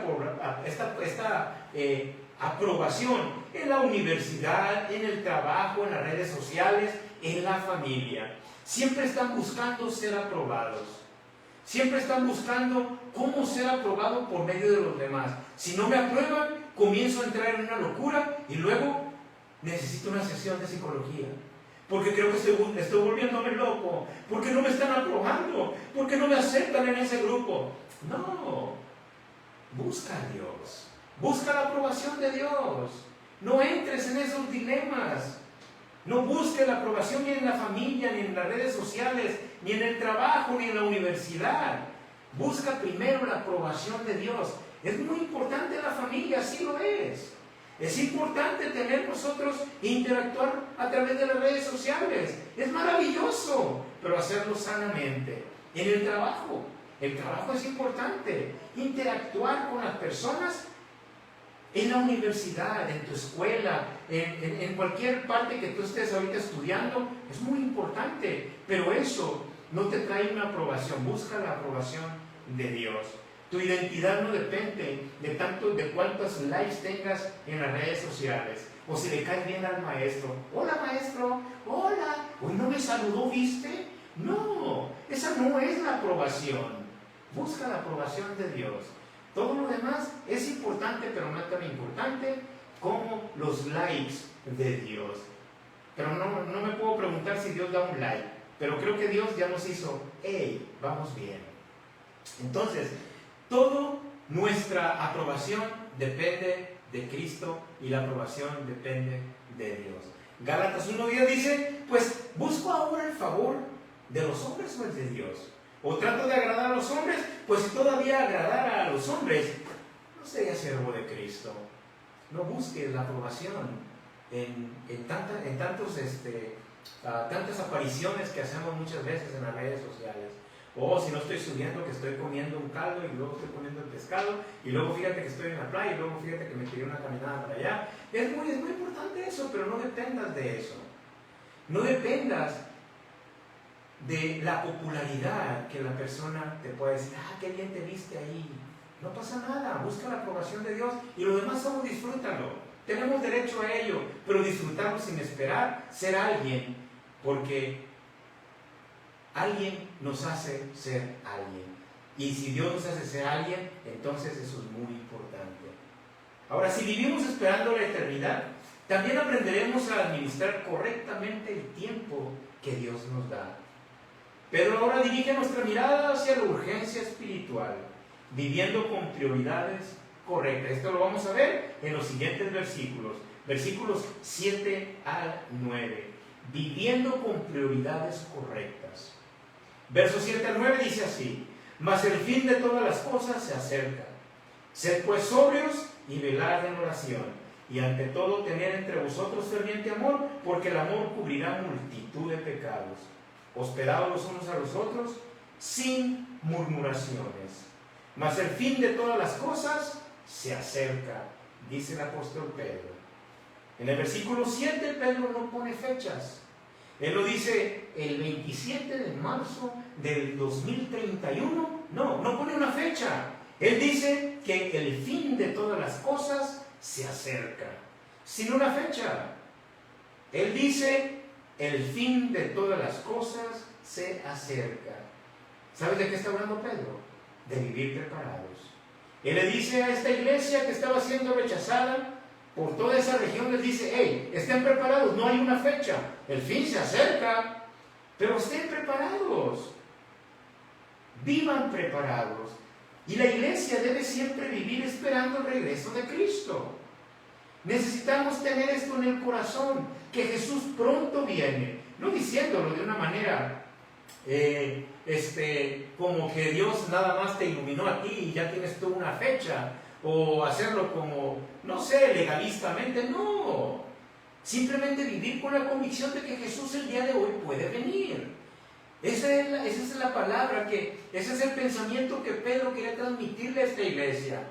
aprobación en la universidad, en el trabajo, en las redes sociales, en la familia. Siempre están buscando ser aprobados. Siempre están buscando cómo ser aprobado por medio de los demás. Si no me aprueban, comienzo a entrar en una locura y luego necesito una sesión de psicología. Porque creo que estoy volviéndome loco. Porque no me están aprobando. Porque no me aceptan en ese grupo. No. Busca a Dios. Busca la aprobación de Dios. No entres en esos dilemas. No busques la aprobación ni en la familia, ni en las redes sociales, ni en el trabajo, ni en la universidad. Busca primero la aprobación de Dios. Es muy importante la familia, sí lo es. Es importante tener nosotros interactuar a través de las redes sociales. Es maravilloso, pero hacerlo sanamente. En el trabajo es importante. Interactuar con las personas en la universidad, en tu escuela, en cualquier parte que tú estés ahorita estudiando, es muy importante. Pero eso no te trae una aprobación. Busca la aprobación de Dios. Tu identidad no depende de cuántos likes tengas en las redes sociales, o si le caes bien al maestro. Hola maestro, hola, hoy no me saludó, ¿viste? No, esa no es la aprobación. Busca la aprobación de Dios. Todo lo demás es importante, pero no es tan importante como los likes de Dios. Pero no me puedo preguntar si Dios da un like, pero creo que Dios ya nos hizo, hey, vamos bien. Entonces, toda nuestra aprobación depende de Cristo y la aprobación depende de Dios. Gálatas 1:10 dice, pues busco ahora el favor de los hombres o el de Dios. o trato de agradar a los hombres, pues si todavía agradara a los hombres, no sería siervo de Cristo. No busques la aprobación en tantas apariciones que hacemos muchas veces en las redes sociales. O si no estoy subiendo que estoy comiendo un caldo y luego estoy comiendo el pescado y luego fíjate que estoy en la playa y luego fíjate que me tiré una caminada para allá. Es muy importante eso, pero no dependas de eso. No dependas de la popularidad que la persona te pueda decir, qué bien te viste ahí. No pasa nada, busca la aprobación de Dios y lo demás solo disfrútalo. Tenemos derecho a ello, pero disfrutarlo sin esperar ser alguien, porque alguien nos hace ser alguien. Y si Dios nos hace ser alguien, entonces eso es muy importante. Ahora, si vivimos esperando la eternidad, también aprenderemos a administrar correctamente el tiempo que Dios nos da. Pedro ahora dirige nuestra mirada hacia la urgencia espiritual, viviendo con prioridades correctas. Esto lo vamos a ver en los siguientes versículos 7 al 9. Viviendo con prioridades correctas. Versos 7 al 9 dice así: mas el fin de todas las cosas se acerca. Sed pues sobrios y velad en oración, y ante todo tener entre vosotros ferviente amor, porque el amor cubrirá multitud de pecados. Hospedaos los unos a los otros sin murmuraciones. Mas el fin de todas las cosas se acerca, dice el apóstol Pedro. En el versículo 7 Pedro no pone fechas. Él lo dice el 27 de marzo del 2031. No pone una fecha. Él dice que el fin de todas las cosas se acerca, sin una fecha. Él dice el fin de todas las cosas se acerca. ¿Sabes de qué está hablando Pedro? De vivir preparados. Él le dice a esta iglesia que estaba siendo rechazada por toda esa región, les dice, hey, estén preparados, no hay una fecha, el fin se acerca, pero estén preparados, vivan preparados. Y la iglesia debe siempre vivir esperando el regreso de Cristo. Necesitamos tener esto en el corazón, que Jesús pronto viene, no diciéndolo de una manera como que Dios nada más te iluminó a ti y ya tienes tú una fecha, o hacerlo como, no sé, legalistamente, no. Simplemente vivir con la convicción de que Jesús el día de hoy puede venir. Esa es la palabra, ese es el pensamiento que Pedro quería transmitirle a esta iglesia.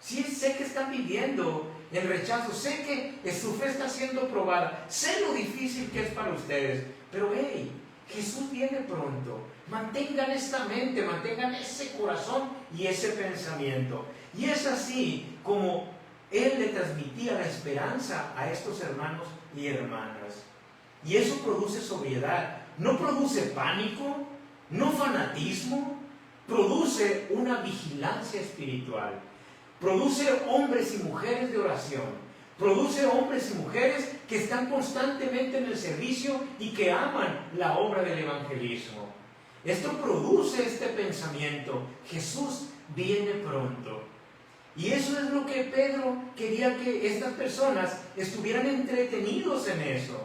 Sí, sé que están viviendo en rechazo, sé que su fe está siendo probada, sé lo difícil que es para ustedes, pero hey, Jesús viene pronto. Mantengan esta mente, mantengan ese corazón y ese pensamiento. Y es así como Él le transmitía la esperanza a estos hermanos y hermanas. Y eso produce sobriedad, no produce pánico, no fanatismo, produce una vigilancia espiritual, produce hombres y mujeres de oración, produce hombres y mujeres que están constantemente en el servicio y que aman la obra del evangelismo. Esto produce este pensamiento: Jesús viene pronto. Y eso es lo que Pedro quería, que estas personas estuvieran entretenidos en eso.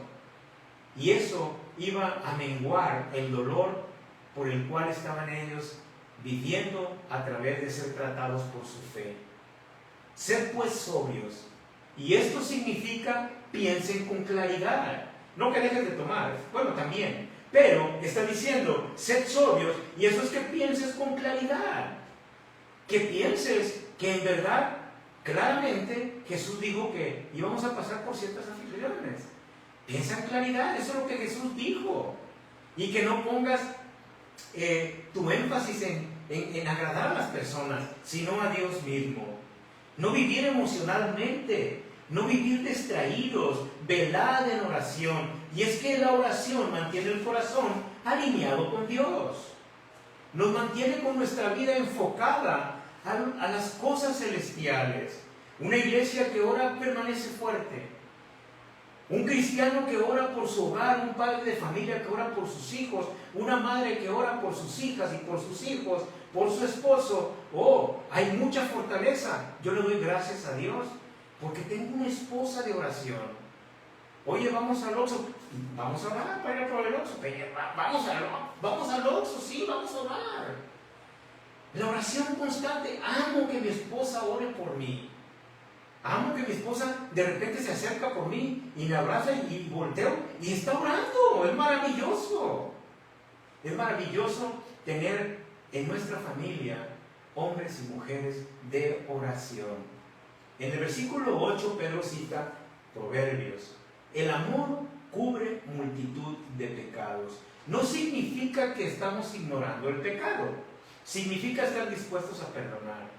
Y eso iba a menguar el dolor por el cual estaban ellos viviendo a través de ser tratados por su fe. Sed pues sobrios. Y esto significa piensen con claridad. No que dejes de tomar, bueno, también. Pero está diciendo, sed sobrios, y eso es que pienses con claridad. Que pienses que en verdad, claramente, Jesús dijo que íbamos a pasar por ciertas aflicciones. Piensa en claridad, eso es lo que Jesús dijo. Y que no pongas tu énfasis en agradar a las personas, sino a Dios mismo. No vivir emocionalmente, no vivir distraídos, velad en oración. Y es que la oración mantiene el corazón alineado con Dios. Nos mantiene con nuestra vida enfocada a las cosas celestiales. Una iglesia que ora permanece fuerte. Un cristiano que ora por su hogar, un padre de familia que ora por sus hijos, una madre que ora por sus hijas y por sus hijos, por su esposo. Oh, hay mucha fortaleza. Yo le doy gracias a Dios porque tengo una esposa de oración. Oye, vamos al Oxxo. Vamos a orar para ir por el Oxxo. Vamos al Oxxo, sí, vamos a orar. La oración constante. Amo que mi esposa ore por mí. Amo que mi esposa de repente se acerca por mí y me abraza y volteo y está orando. Es maravilloso. Es maravilloso tener en nuestra familia hombres y mujeres de oración. En el versículo 8 Pedro cita Proverbios. El amor cubre multitud de pecados. No significa que estamos ignorando el pecado. Significa estar dispuestos a perdonar.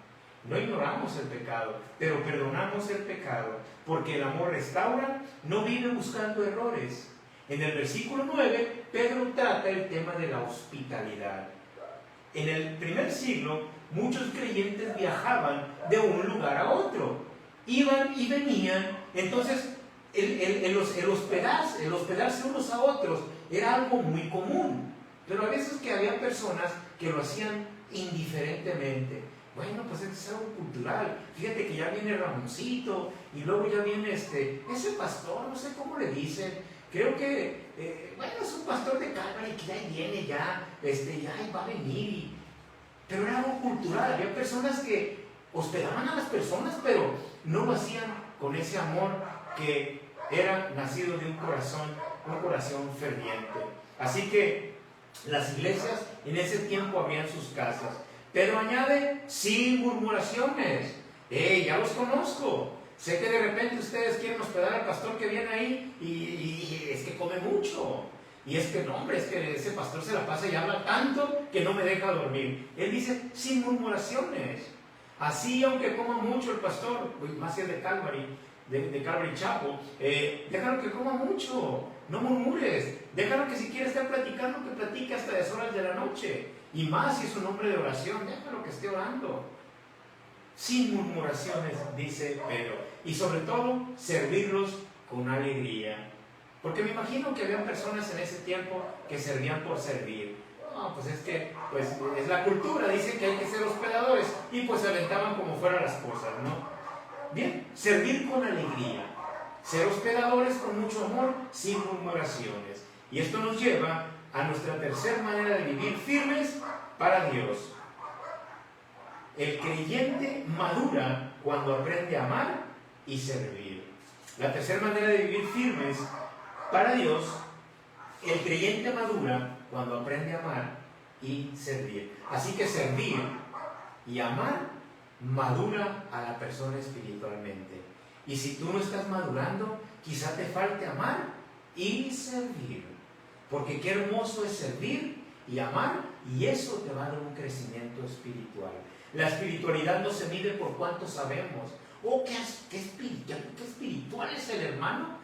No ignoramos el pecado, pero perdonamos el pecado, porque el amor restaura, no vive buscando errores. En el versículo 9, Pedro trata el tema de la hospitalidad. En el primer siglo, muchos creyentes viajaban de un lugar a otro. Iban y venían. Entonces, el hospedarse unos a otros era algo muy común. Pero a veces que había personas que lo hacían indiferentemente. Bueno, pues es algo cultural. Fíjate que ya viene Ramoncito y luego ya viene ese pastor, no sé cómo le dicen. Creo que, es un pastor de Calvary que ya viene, ya va a venir. Pero era algo cultural. Había personas que hospedaban a las personas, pero no lo hacían con ese amor que era nacido de un corazón ferviente. Así que las iglesias en ese tiempo abrían sus casas. Pero añade, sin murmuraciones. Ya los conozco. Sé que de repente ustedes quieren hospedar al pastor que viene ahí y es que come mucho. Y es que no, hombre, es que ese pastor se la pasa y habla tanto que no me deja dormir. Él dice, sin murmuraciones. Así, aunque coma mucho el pastor, más el de Calvary, de Calvary Chapel, déjalo que coma mucho. No murmures. Déjalo que si quiere estar platicando, que platique hasta las horas de la noche. Y más si es un hombre de oración, déjalo que esté orando. Sin murmuraciones, dice Pedro. Y sobre todo, servirlos con alegría. Porque me imagino que había personas en ese tiempo que servían por servir. No, pues es que es la cultura, dicen que hay que ser hospedadores. Y pues se aventaban como fueran las cosas, ¿no? Bien, servir con alegría. Ser hospedadores con mucho amor, sin murmuraciones. Y esto nos lleva a nuestra tercera manera de vivir, firmes para Dios. El creyente madura cuando aprende a amar y servir. La tercera manera de vivir firmes para Dios, el creyente madura cuando aprende a amar y servir. Así que servir y amar madura a la persona espiritualmente. Y si tú no estás madurando, quizá te falte amar y servir. Porque qué hermoso es servir y amar, y eso te va a dar un crecimiento espiritual. La espiritualidad no se mide por cuánto sabemos. Oh, qué espiritual es el hermano.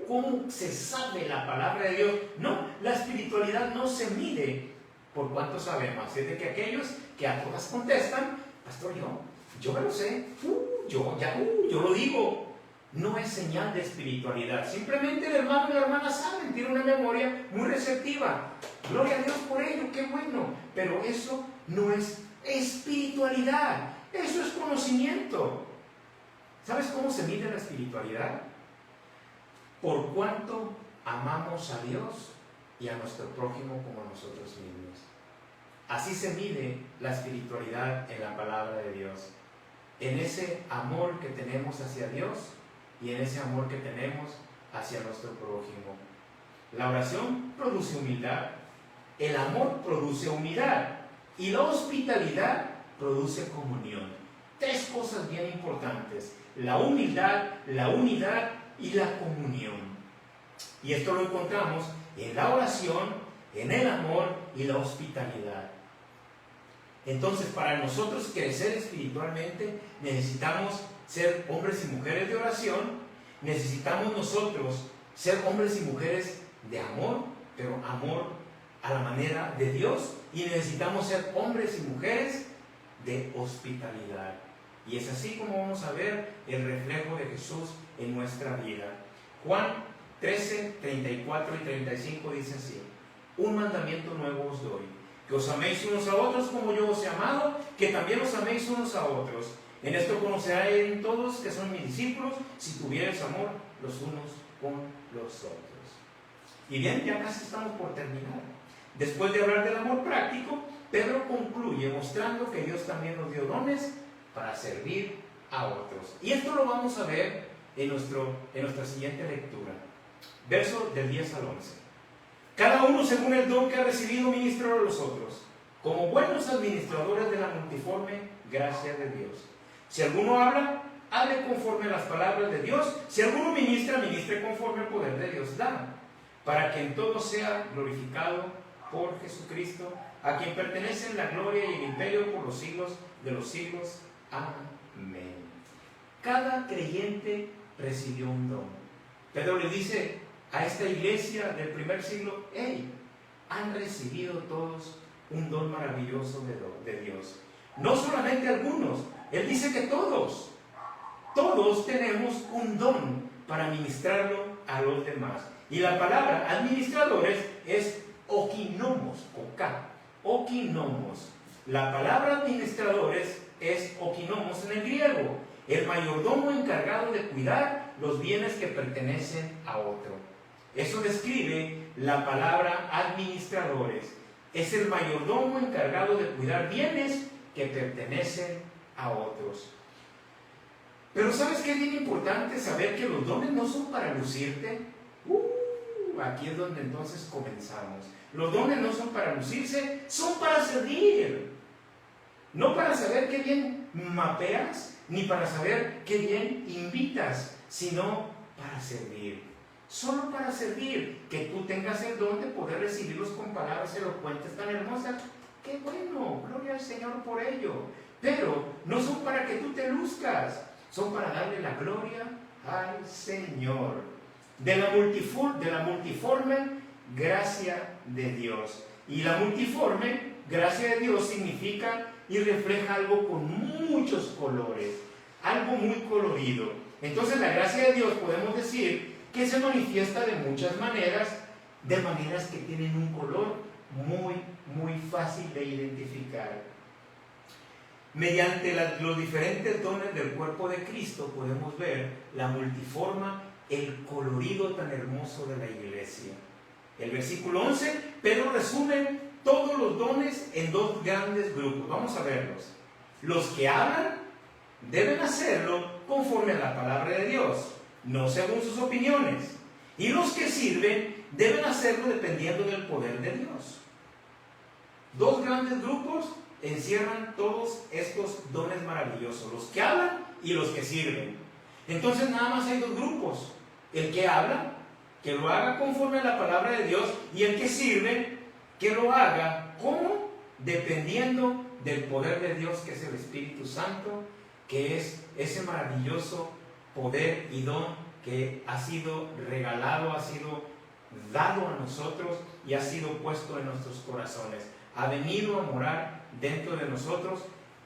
¿Cómo se sabe la palabra de Dios? No, la espiritualidad no se mide por cuánto sabemos. Es de que aquellos que a todas contestan, pastor, yo me lo sé, yo lo digo. No es señal de espiritualidad. Simplemente el hermano y la hermana saben, tienen una memoria muy receptiva. Gloria a Dios por ello, qué bueno. Pero eso no es espiritualidad. Eso es conocimiento. ¿Sabes cómo se mide la espiritualidad? Por cuánto amamos a Dios y a nuestro prójimo como a nosotros mismos. Así se mide la espiritualidad en la palabra de Dios. En ese amor que tenemos hacia Dios y en ese amor que tenemos hacia nuestro prójimo. La oración produce humildad, el amor produce humildad y la hospitalidad produce comunión. Tres cosas bien importantes: la humildad, la unidad y la comunión. Y esto lo encontramos en la oración, en el amor y la hospitalidad. Entonces, para nosotros crecer espiritualmente, necesitamos ser hombres y mujeres de oración, necesitamos nosotros ser hombres y mujeres de amor, pero amor a la manera de Dios, y necesitamos ser hombres y mujeres de hospitalidad. Y es así como vamos a ver el reflejo de Jesús en nuestra vida. Juan 13, 34 y 35 dice así: un mandamiento nuevo os doy, que os améis unos a otros como yo os he amado, que también os améis unos a otros. En esto conocerán todos que son mis discípulos, si tuvierais amor los unos con los otros. Y bien, ya casi estamos por terminar. Después de hablar del amor práctico, Pedro concluye mostrando que Dios también nos dio dones para servir a otros. Y esto lo vamos a ver en nuestra siguiente lectura. Verso del 10 al 11. Cada uno según el don que ha recibido ministrar a los otros, como buenos administradores de la multiforme gracia de Dios. Si alguno habla, hable conforme a las palabras de Dios. Si alguno ministra, ministre conforme al poder de Dios da, para que en todo sea glorificado por Jesucristo, a quien pertenecen la gloria y el imperio por los siglos de los siglos. Amén. Cada creyente recibió un don. Pedro le dice a esta iglesia del primer siglo: hey, han recibido todos un don maravilloso de Dios. No solamente algunos, él dice que todos tenemos un don para ministrarlo a los demás. Y la palabra administradores es okinomos, con K, okinomos. La palabra administradores es okinomos en el griego, el mayordomo encargado de cuidar los bienes que pertenecen a otro. Eso describe la palabra administradores. Es el mayordomo encargado de cuidar bienes que pertenecen a otros. Pero ¿sabes qué es bien importante? Saber que los dones no son para lucirte. Aquí es donde entonces comenzamos. Los dones no son para lucirse, son para servir. No para saber qué bien mapeas, ni para saber qué bien invitas, sino para servir. Solo para servir. Que tú tengas el don de poder recibirlos con palabras elocuentes tan hermosas. ¡Qué bueno! Gloria al Señor por ello. Pero no son para que tú te luzcas, son para darle la gloria al Señor. De la multiforme gracia de Dios. Y la multiforme gracia de Dios significa y refleja algo con muchos colores, algo muy colorido. Entonces la gracia de Dios podemos decir que se manifiesta de muchas maneras, de maneras que tienen un color muy fácil de identificar. Mediante los diferentes dones del cuerpo de Cristo podemos ver la multiforma, el colorido tan hermoso de la iglesia. El versículo 11, Pedro resume todos los dones en dos grandes grupos. Vamos a verlos. Los que hablan deben hacerlo conforme a la palabra de Dios, no según sus opiniones. Y los que sirven deben hacerlo dependiendo del poder de Dios. Dos grandes grupos encierran todos estos dones maravillosos: los que hablan y los que sirven. Entonces nada más hay dos grupos: el que habla, que lo haga conforme a la palabra de Dios, y el que sirve, que lo haga como dependiendo del poder de Dios, que es el Espíritu Santo, que es ese maravilloso poder y don que ha sido regalado, ha sido dado a nosotros y ha sido puesto en nuestros corazones. Ha venido a morar dentro de nosotros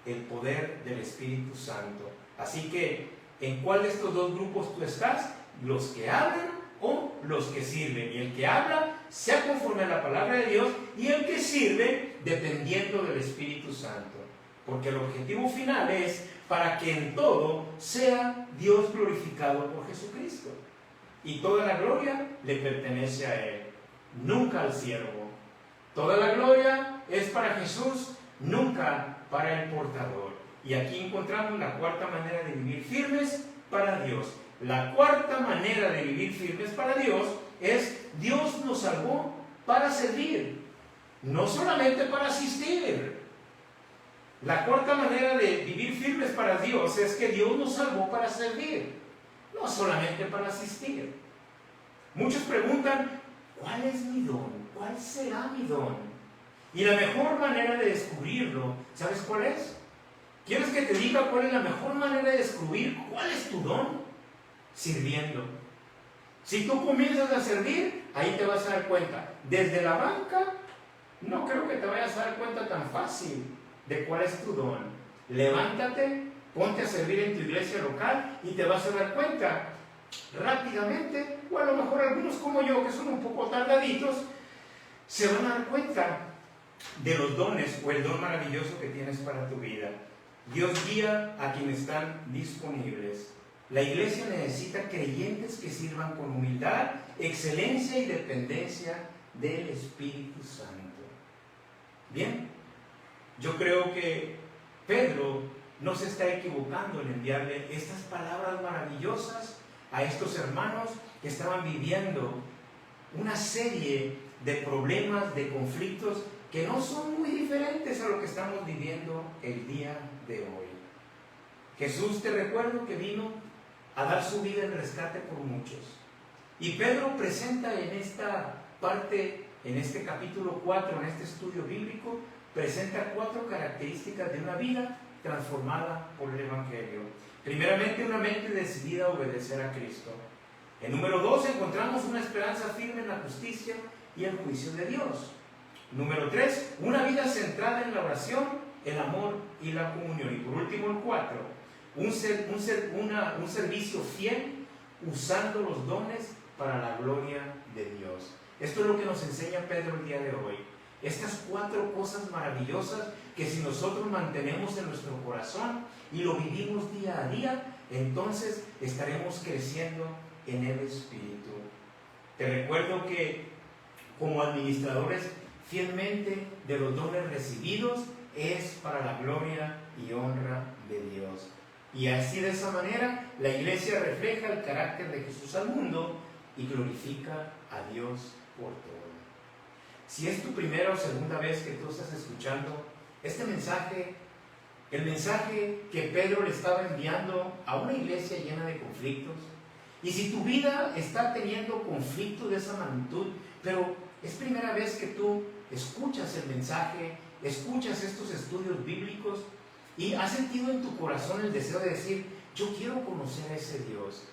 el poder del Espíritu Santo. Así que, ¿en cuál de estos dos grupos tú estás? ¿Los que hablan o los que sirven? Y el que habla sea conforme a la palabra de Dios, y el que sirve dependiendo del Espíritu Santo. Porque el objetivo final es para que en todo sea Dios glorificado por Jesucristo. Y toda la gloria le pertenece a Él, nunca al siervo. Toda la gloria es para Jesús, nunca para el portador. Y aquí encontramos la cuarta manera de vivir firmes para Dios. La cuarta manera de vivir firmes para Dios es: Dios nos salvó para servir, no solamente para asistir. La cuarta manera de vivir firmes para Dios es que Dios nos salvó para servir, no solamente para asistir. Muchos preguntan: ¿cuál es mi don? ¿Cuál será mi don? Y la mejor manera de descubrirlo, ¿sabes cuál es? ¿Quieres que te diga cuál es la mejor manera de descubrir cuál es tu don? Sirviendo. Si tú comienzas a servir, ahí te vas a dar cuenta. Desde la banca, no creo que te vayas a dar cuenta tan fácil de cuál es tu don. Levántate, ponte a servir en tu iglesia local y te vas a dar cuenta rápidamente. O a lo mejor algunos como yo, que son un poco tardaditos, se van a dar cuenta de los dones o el don maravilloso que tienes para tu vida. Dios guía a quienes están disponibles. La iglesia necesita creyentes que sirvan con humildad, excelencia y dependencia del Espíritu Santo. Bien, yo creo que Pedro no se está equivocando en enviarle estas palabras maravillosas a estos hermanos que estaban viviendo una serie de problemas, de conflictos que no son muy diferentes a lo que estamos viviendo el día de hoy. Jesús, te recuerdo que vino a dar su vida en rescate por muchos. Y Pedro presenta en esta parte, en este capítulo 4, en este estudio bíblico, presenta 4 características de una vida transformada por el Evangelio. Primeramente, una mente decidida a obedecer a Cristo. En número 2, encontramos una esperanza firme en la justicia y el juicio de Dios. Número 3, una vida centrada en la oración, el amor y la comunión. Y por último, el 4, un servicio fiel usando los dones para la gloria de Dios. Esto es lo que nos enseña Pedro el día de hoy. Estas 4 cosas maravillosas que si nosotros mantenemos en nuestro corazón y lo vivimos día a día, entonces estaremos creciendo en el Espíritu. Te recuerdo que como administradores fielmente de los dones recibidos es para la gloria y honra de Dios. Y así, de esa manera, la iglesia refleja el carácter de Jesús al mundo y glorifica a Dios por todo. Si es tu primera o segunda vez que tú estás escuchando este mensaje, el mensaje que Pedro le estaba enviando a una iglesia llena de conflictos, y si tu vida está teniendo conflictos de esa magnitud, pero es primera vez que tú escuchas el mensaje, escuchas estos estudios bíblicos y has sentido en tu corazón el deseo de decir, yo quiero conocer a ese Dios,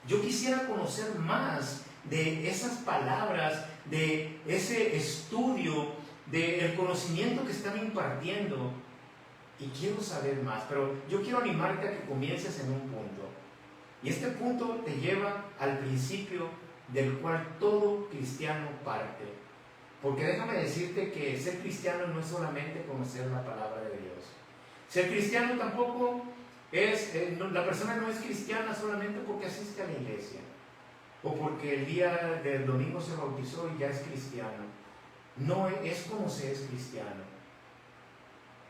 yo quisiera conocer más de esas palabras, de ese estudio, del conocimiento que están impartiendo, y quiero saber más, pero yo quiero animarte a que comiences en un punto, y este punto te lleva al principio del cual todo cristiano parte, porque déjame decirte que ser cristiano no es solamente conocer la palabra de Dios. Ser cristiano tampoco es, la persona no es cristiana solamente porque asiste a la iglesia, o porque el día del domingo se bautizó y ya es cristiano. No es como se es cristiano.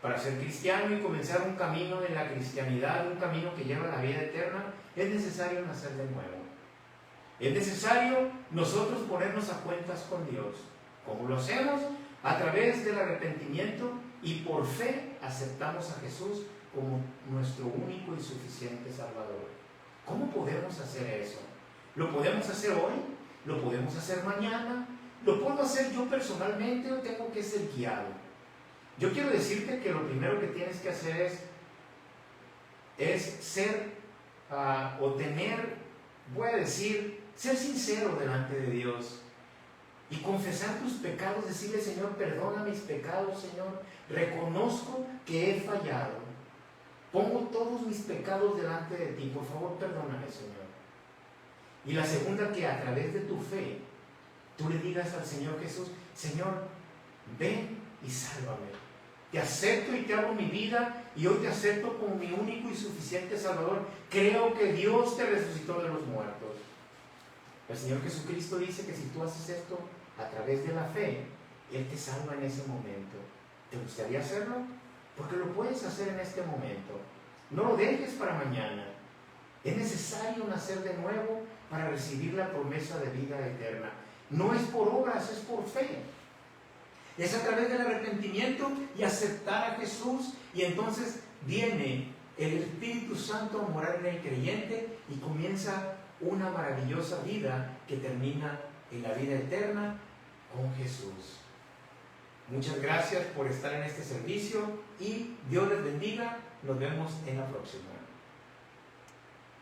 Para ser cristiano y comenzar un camino en la cristianidad, un camino que lleva a la vida eterna, es necesario nacer de nuevo. Es necesario nosotros ponernos a cuentas con Dios. ¿Cómo lo hacemos? A través del arrepentimiento y por fe aceptamos a Jesús como nuestro único y suficiente Salvador. ¿Cómo podemos hacer eso? ¿Lo podemos hacer hoy? ¿Lo podemos hacer mañana? ¿Lo puedo hacer yo personalmente o tengo que ser guiado? Yo quiero decirte que lo primero que tienes que hacer es ser ser sincero delante de Dios y confesar tus pecados, decirle, Señor, perdona mis pecados, Señor, reconozco que he fallado, pongo todos mis pecados delante de ti, por favor, perdóname, Señor. Y la segunda, que a través de tu fe, tú le digas al Señor Jesús, Señor, ven y sálvame. Te acepto y te abro mi vida y hoy te acepto como mi único y suficiente Salvador. Creo que Dios te resucitó de los muertos. El Señor Jesucristo dice que si tú haces esto a través de la fe, Él te salva en ese momento. ¿Te gustaría hacerlo? Porque lo puedes hacer en este momento. No lo dejes para mañana. Es necesario nacer de nuevo para recibir la promesa de vida eterna. No es por obras, es por fe. Es a través del arrepentimiento y aceptar a Jesús, y entonces viene el Espíritu Santo a morar en el creyente y comienza una maravillosa vida que termina en la vida eterna con Jesús. Muchas gracias por estar en este servicio y Dios les bendiga. Nos vemos en la próxima.